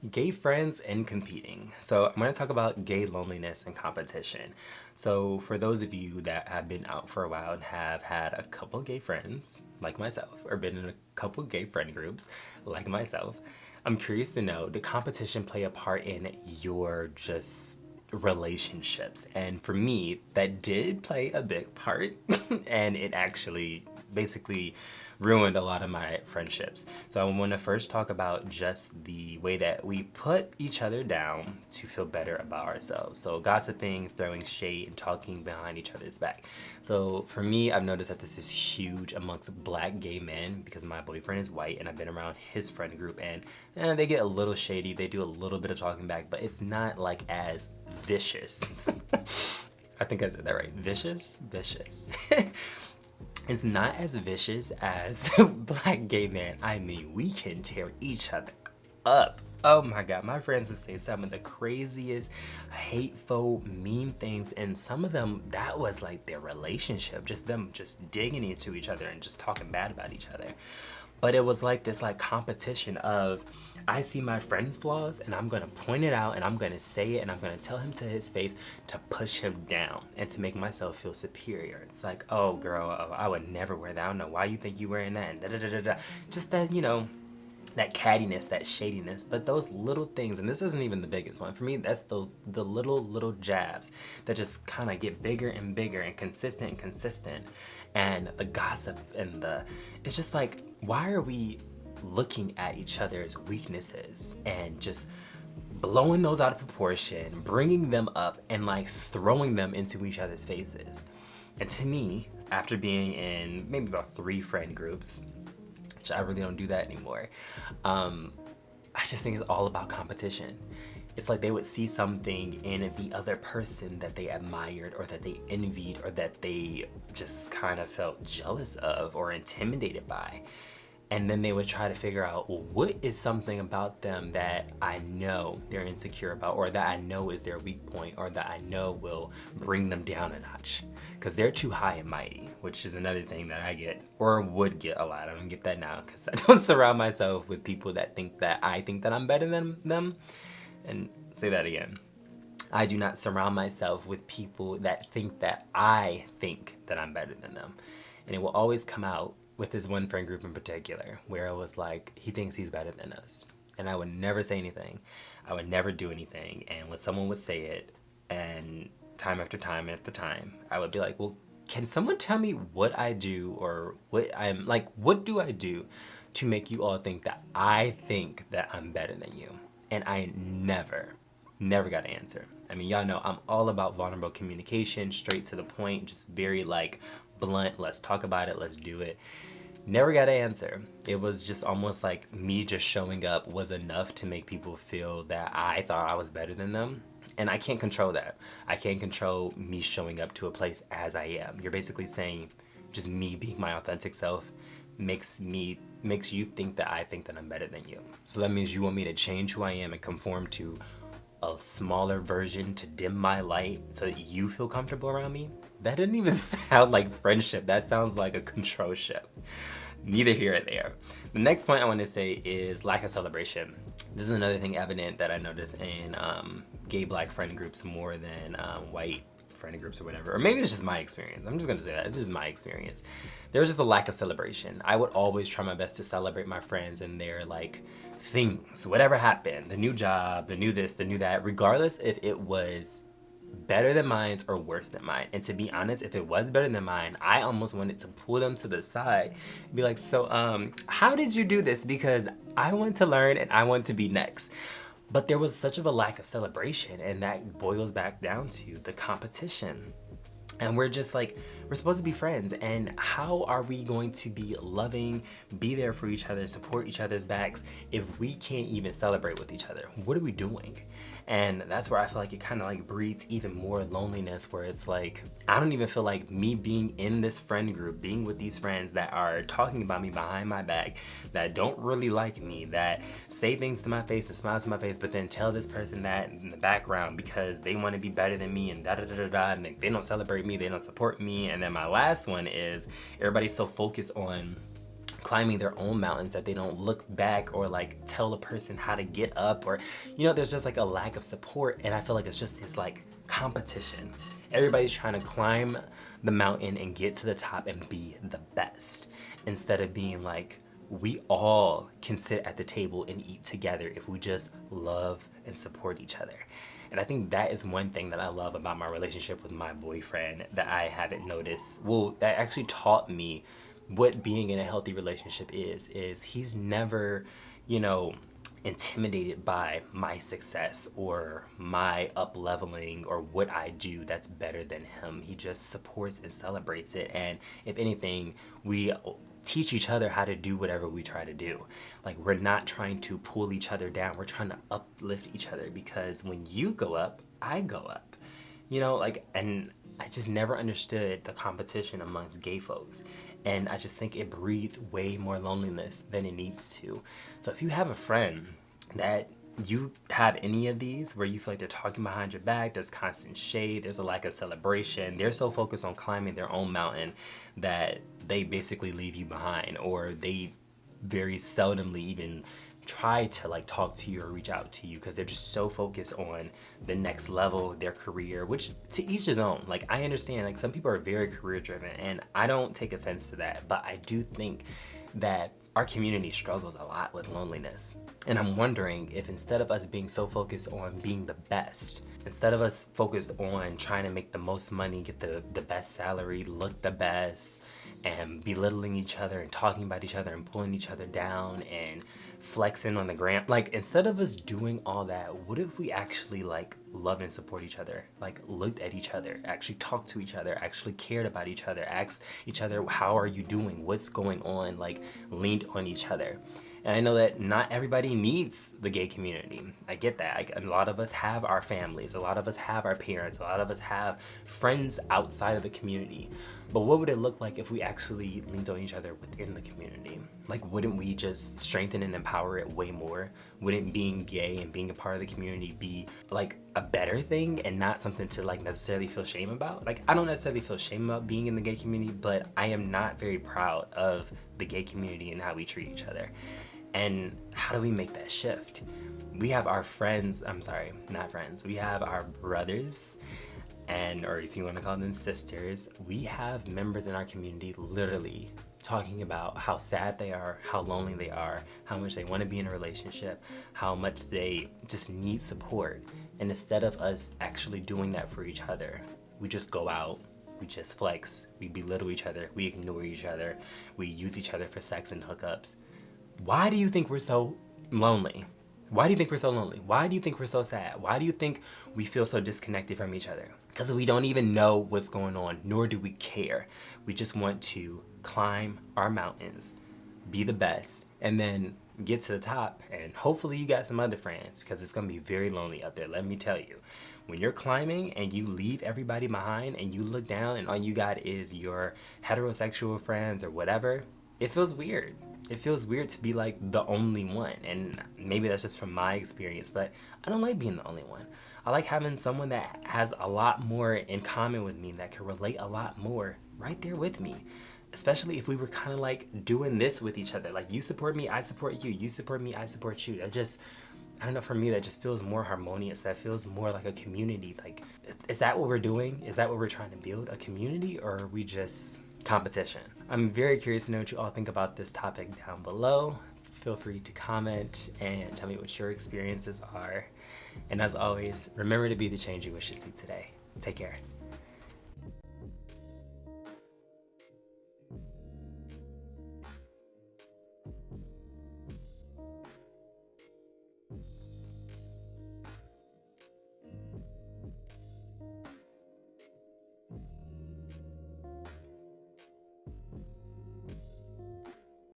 Gay friends and competing. So I'm going to talk about gay loneliness and competition. So for those of you that have been out for a while and have had a couple gay friends like myself, or been in a couple gay friend groups like myself, I'm curious to know, did competition play a part in your just relationships? And for me, that did play a big part, and it actually basically ruined a lot of my friendships. So I want to first talk about just the way that we put each other down to feel better about ourselves. So gossiping, throwing shade, and talking behind each other's back. So for me, I've noticed that this is huge amongst black gay men because my boyfriend is white and I've been around his friend group, and they get a little shady. They do a little bit of talking back, but it's not like as vicious. I think I said that right. Vicious? Vicious. It's not as vicious as black gay men. I mean, we can tear each other up. Oh my god, my friends would say some of the craziest, hateful, mean things, and some of them, that was like their relationship, just them just digging into each other and just talking bad about each other. But it was like this like competition of, I see my friend's flaws and I'm gonna point it out and I'm gonna say it and I'm gonna tell him to his face to push him down and to make myself feel superior. It's like, oh girl, oh, I would never wear that. I don't know why you think you wearing that, and da da da da da. Just that, that cattiness, that shadiness, but those little things, and this isn't even the biggest one for me. That's the little jabs that just kind of get bigger and bigger and consistent, and the gossip and it's just like, why are we looking at each other's weaknesses and just blowing those out of proportion, bringing them up and like throwing them into each other's faces? And to me, after being in maybe about 3 friend groups, which I really don't do that anymore. I just think it's all about competition. It's like they would see something in the other person that they admired or that they envied or that they just kind of felt jealous of or intimidated by. And then they would try to figure out, well, what is something about them that I know they're insecure about, or that I know is their weak point, or that I know will bring them down a notch? Because they're too high and mighty, which is another thing that I get, or would get a lot. I don't get that now because I don't surround myself with people that think that I think that I'm better than them. And say that again. I do not surround myself with people that think that I think that I'm better than them. And it will always come out with this one friend group in particular where it was like, he thinks he's better than us. And I would never say anything. I would never do anything. And when someone would say it, and time after time after time, I would be like, well, can someone tell me what I do, or what do I do to make you all think that I think that I'm better than you? And I never got an answer. I mean, y'all know I'm all about vulnerable communication, straight to the point, just very like blunt. Let's talk about it. Let's do it. Never got an answer. It was just almost like me just showing up was enough to make people feel that I thought I was better than them. And I can't control that. I can't control me showing up to a place as I am. You're basically saying just me being my authentic self makes you think that I think that I'm better than you. So that means you want me to change who I am and conform to a smaller version to dim my light so that you feel comfortable around me? That didn't even sound like friendship. That sounds like a control ship. Neither here or there. The next point I want to say is lack of celebration. This is another thing evident that I noticed in gay black friend groups more than white friend groups or whatever. Or maybe it's just my experience. I'm just going to say that. This is my experience. There was just a lack of celebration. I would always try my best to celebrate my friends and their like things, whatever happened, the new job, the new this, the new that, regardless if it was better than mine or worse than mine. And to be honest, if it was better than mine, I almost wanted to pull them to the side and be like, so how did you do this? Because I want to learn and I want to be next. But there was such of a lack of celebration, and that boils back down to the competition. And we're just like, we're supposed to be friends. And how are we going to be loving, be there for each other, support each other's backs if we can't even celebrate with each other? What are we doing? And that's where I feel like it kind of like breeds even more loneliness, where it's like, I don't even feel like me being in this friend group, being with these friends that are talking about me behind my back, that don't really like me, that say things to my face and smile to my face, but then tell this person that in the background because they want to be better than me and da da da da da, and they don't celebrate me, they don't support me. And then my last one is everybody's so focused on climbing their own mountains, that they don't look back or like tell a person how to get up, or there's just like a lack of support. And I feel like it's just this like competition. Everybody's trying to climb the mountain and get to the top and be the best, instead of being like, we all can sit at the table and eat together if we just love and support each other. And I think that is one thing that I love about my relationship with my boyfriend that I haven't noticed. Well, that actually taught me what being in a healthy relationship is he's never, intimidated by my success or my up leveling or what I do that's better than him. He just supports and celebrates it. And if anything, we teach each other how to do whatever we try to do. Like, we're not trying to pull each other down. We're trying to uplift each other, because when you go up, I go up. And I just never understood the competition amongst gay folks. And I just think it breeds way more loneliness than it needs to. So if you have a friend that you have any of these where you feel like they're talking behind your back, there's constant shade, there's a lack of celebration, they're so focused on climbing their own mountain that they basically leave you behind, or they very seldomly even try to like talk to you or reach out to you, because they're just so focused on the next level, their career, which to each his own. Like, I understand, like, some people are very career driven, and I don't take offense to that, but I do think that our community struggles a lot with loneliness. And I'm wondering if, instead of us being so focused on being the best, instead of us focused on trying to make the most money, get the best salary, look the best, and belittling each other and talking about each other and pulling each other down and flexing on the gram, like, instead of us doing all that, what if we actually like loved and support each other, like looked at each other, actually talked to each other, actually cared about each other, asked each other, how are you doing, what's going on, like leaned on each other. And I know that not everybody needs the gay community. I get that. A lot of us have our families. A lot of us have our parents. A lot of us have friends outside of the community. But what would it look like if we actually leaned on each other within the community? Like, wouldn't we just strengthen and empower it way more? Wouldn't being gay and being a part of the community be like a better thing and not something to like necessarily feel shame about? Like, I don't necessarily feel shame about being in the gay community, but I am not very proud of the gay community and how we treat each other. And how do we make that shift? We have our friends, we have our brothers, or if you want to call them sisters, we have members in our community literally talking about how sad they are, how lonely they are, how much they want to be in a relationship, how much they just need support. And instead of us actually doing that for each other, we just go out, we just flex, we belittle each other, we ignore each other, we use each other for sex and hookups. Why do you think we're so lonely? Why do you think we're so lonely? Why do you think we're so sad? Why do you think we feel so disconnected from each other? Because we don't even know what's going on, nor do we care. We just want to climb our mountains, be the best, and then get to the top. And hopefully you got some other friends, because it's going to be very lonely up there. Let me tell you, when you're climbing and you leave everybody behind and you look down and all you got is your heterosexual friends or whatever, it feels weird. It feels weird to be like the only one. And maybe that's just from my experience, but I don't like being the only one. I like having someone that has a lot more in common with me, that can relate a lot more right there with me. Especially if we were kind of like doing this with each other. Like, you support me, I support you. You support me, I support you. That just, I don't know, for me, that just feels more harmonious. That feels more like a community. Like, is that what we're doing? Is that what we're trying to build? A community, or are we just competition? I'm very curious to know what you all think about this topic down below. Feel free to comment and tell me what your experiences are. And as always, remember to be the change you wish to see today. Take care.